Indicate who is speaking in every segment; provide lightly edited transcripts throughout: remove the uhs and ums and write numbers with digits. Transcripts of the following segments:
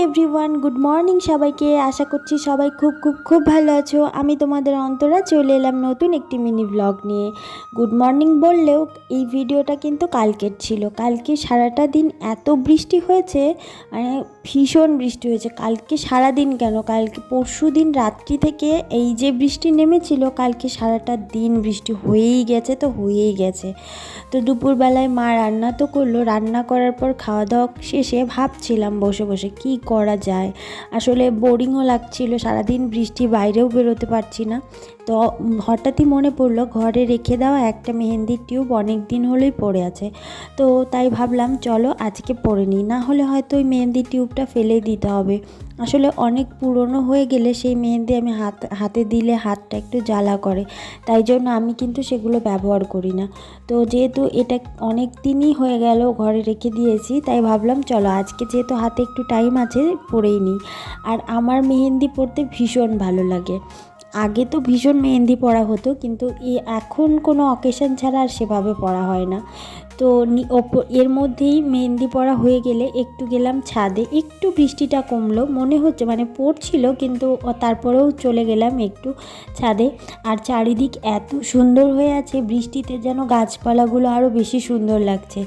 Speaker 1: Everyone, good morning সবাইকে। আশা করছি সবাই খুব খুব খুব ভালো আছো। আমি তোমাদের অন্তরা চলে এলাম নতুন একটি মিনি ব্লগ নিয়ে। গুড মর্নিং বললেও এই ভিডিওটা কিন্তু কালকের ছিল। কালকে সারাটা দিন এত বৃষ্টি হয়েছে, মানে ভীষণ বৃষ্টি হয়েছে কালকে সারা দিন। কেন, কালকে পরশু দিন রাত্রি থেকে এই যে বৃষ্টি নেমেছিল, কালকে সারাটা দিন বৃষ্টি হয়েই গেছে, তো হয়েই গেছে। তো দুপুরবেলায় মা রান্না তো করলো, রান্না করার পর খাওয়া দাওয়া শেষে ভাবছিলাম বসে বসে কি করা যায়। আসলে বোরিংও লাগছিল, সারাদিন বৃষ্টি, বাইরেও বেরোতে পারছি না। তো হঠাৎই মনে পড়লো ঘরে রেখে দেওয়া একটা মেহেন্দির টিউব অনেক দিন হলেই পড়ে আছে। তো তাই ভাবলাম চলো আজকে পরে নিই, না হলে হয়তো ওই মেহেন্দির টিউবটা ফেলে দিতে হবে। আসলে অনেক পুরনো হয়ে গেলে সেই মেহেন্দি আমি হাতে দিলে হাতটা একটু জ্বালা করে, তাই জন্য আমি কিন্তু সেগুলো ব্যবহার করি না। তো যেহেতু এটা অনেক দিনই হয়ে গেল ঘরে রেখে দিয়েছি, তাই ভাবলাম চলো আজকে যেহেতু হাতে একটু টাইম আছে পরেই নিই। আর আমার মেহেন্দি পরতে ভীষণ ভালো লাগে। আগে তো ভীষণ মেহেন্দি পরা হতো, কিন্তু এখন কোনো অকেশন ছাড়া আর সেভাবে পরা হয় না। তো এর মধ্যেই মেহেন্দি পরা হয়ে গেলে একটু গেলাম ছাদে, একটু বৃষ্টিটা কমলো মনে হচ্ছে, মানে পড়ছিল কিন্তু তারপরেও চলে গেলাম একটু ছাদে। আর চারিদিক এত সুন্দর হয়ে আছে বৃষ্টিতে, যেন গাছপালাগুলো আরও বেশি সুন্দর লাগছে।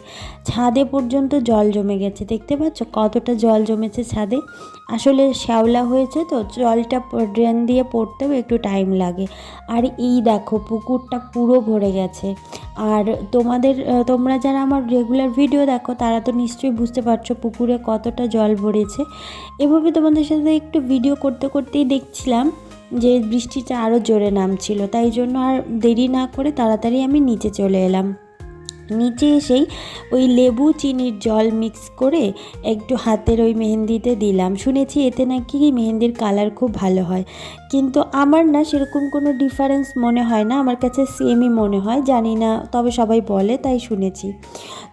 Speaker 1: ছাদে পর্যন্ত জল জমে গেছে, দেখতে পাচ্ছ কতটা জল জমেছে ছাদে। আসলে শ্যাওলা হয়েছে তো, জলটা ড্রেন দিয়ে পড়তেও একটু টাইম লাগে। আর এই দেখো পুকুরটা পুরো ভরে গেছে। আর তোমরা যারা আমার রেগুলার ভিডিও দেখো তারা তো নিশ্চয়ই বুঝতে পারছো পুকুরে কতটা জল ভরেছে। এভাবে তোমাদের সাথে একটু ভিডিও করতে করতেই দেখছিলাম যে বৃষ্টিটা আরও জোরে নামছিল, তাই জন্য আর দেরি না করে তাড়াতাড়ি আমি নিচে চলে এলাম। নিচে এসেই ওই লেবু চিনির জল মিক্স করে একটু হাতের ওই মেহেন্দিতে দিলাম। শুনেছি এতে নাকি মেহেন্দির কালার খুব ভালো হয়, কিন্তু আমার না সেরকম কোনো ডিফারেন্স মনে হয় না, আমার কাছে সেমই মনে হয়, জানি না, তবে সবাই বলে তাই শুনেছি।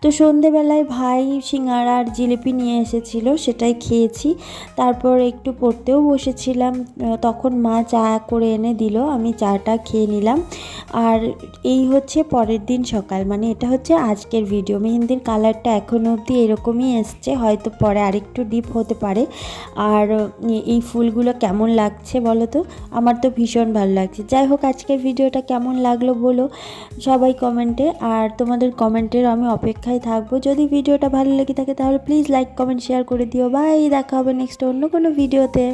Speaker 1: তো সন্ধেবেলায় ভাই সিঙ্গাড়া আর জিলিপি নিয়ে এসেছিলো, সেটাই খেয়েছি। তারপর একটু পড়তেও বসেছিলাম, তখন মা চা করে এনে দিল, আমি চাটা খেয়ে নিলাম। আর এই হচ্ছে পরের দিন সকাল, মানে এটা হচ্ছে আজকের ভিডিও। মেহেন্দির কালারটা এখনও অবধি এরকমই এসছে, হয়তো পরে আরেকটু ডিপ হতে পারে। আর এই ফুলগুলো কেমন লাগছে বলো তো? আমার তো ভীষণ ভালো লাগছে। যাই হোক, আজকের ভিডিওটা কেমন লাগলো বলো সবাই কমেন্টে, আর তোমাদের কমেন্টের আমি অপেক্ষায় থাকবো। যদি ভিডিওটা ভালো লেগে থাকে তাহলে প্লিজ লাইক কমেন্ট শেয়ার করে দিও। বাই, দেখা হবে নেক্সট অন্য কোনো ভিডিওতে।